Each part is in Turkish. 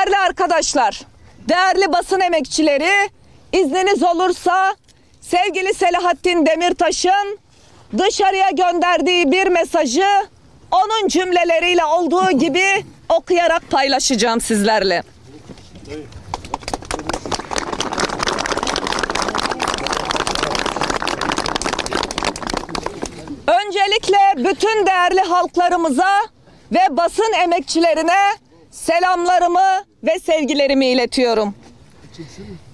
Değerli arkadaşlar, değerli basın emekçileri, izniniz olursa sevgili Selahattin Demirtaş'ın dışarıya gönderdiği bir mesajı onun cümleleriyle olduğu gibi okuyarak paylaşacağım sizlerle. Öncelikle bütün değerli halklarımıza ve basın emekçilerine selamlarımı ve sevgilerimi iletiyorum.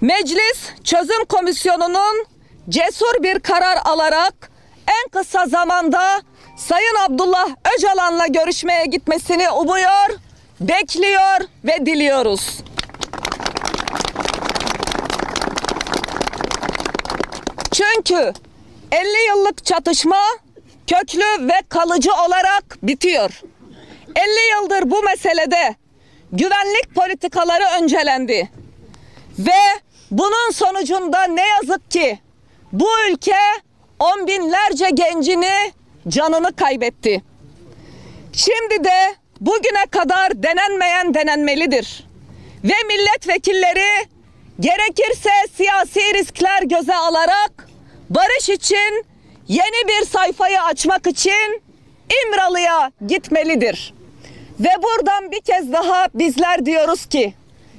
Meclis Çözüm Komisyonu'nun cesur bir karar alarak en kısa zamanda Sayın Abdullah Öcalan'la görüşmeye gitmesini umuyor, bekliyor ve diliyoruz. Çünkü 50 yıllık çatışma köklü ve kalıcı olarak bitiyor. 50 yıldır bu meselede güvenlik politikaları öncelendi. Ve bunun sonucunda ne yazık ki bu ülke on binlerce gencini, canını kaybetti. Şimdi de bugüne kadar denenmeyen denenmelidir. Ve milletvekilleri gerekirse siyasi riskler göze alarak barış için yeni bir sayfayı açmak için İmralı'ya gitmelidir. Ve buradan bir kez daha bizler diyoruz ki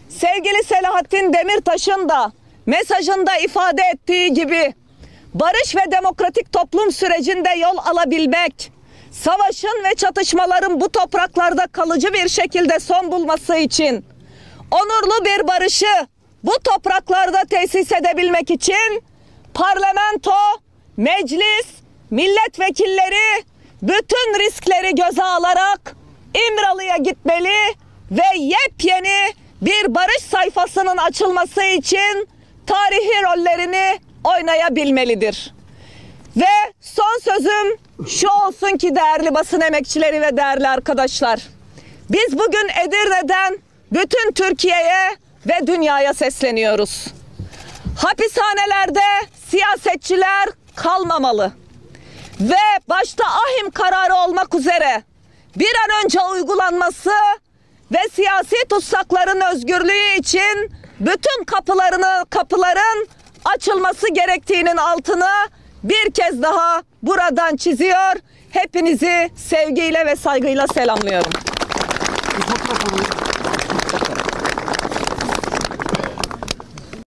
sevgili Selahattin Demirtaş'ın da mesajında ifade ettiği gibi barış ve demokratik toplum sürecinde yol alabilmek, savaşın ve çatışmaların bu topraklarda kalıcı bir şekilde son bulması için onurlu bir barışı bu topraklarda tesis edebilmek için parlamento, meclis, milletvekilleri bütün riskleri göze alarak İmralı'ya gitmeli ve yepyeni bir barış sayfasının açılması için tarihi rollerini oynayabilmelidir. Ve son sözüm şu olsun ki değerli basın emekçileri ve değerli arkadaşlar, biz bugün Edirne'den bütün Türkiye'ye ve dünyaya sesleniyoruz. Hapishanelerde siyasetçiler kalmamalı ve başta ahim kararı olmak üzere bir an önce uygulanması ve siyasi tutsakların özgürlüğü için bütün kapıların açılması gerektiğinin altını bir kez daha buradan çiziyor. Hepinizi sevgiyle ve saygıyla selamlıyorum.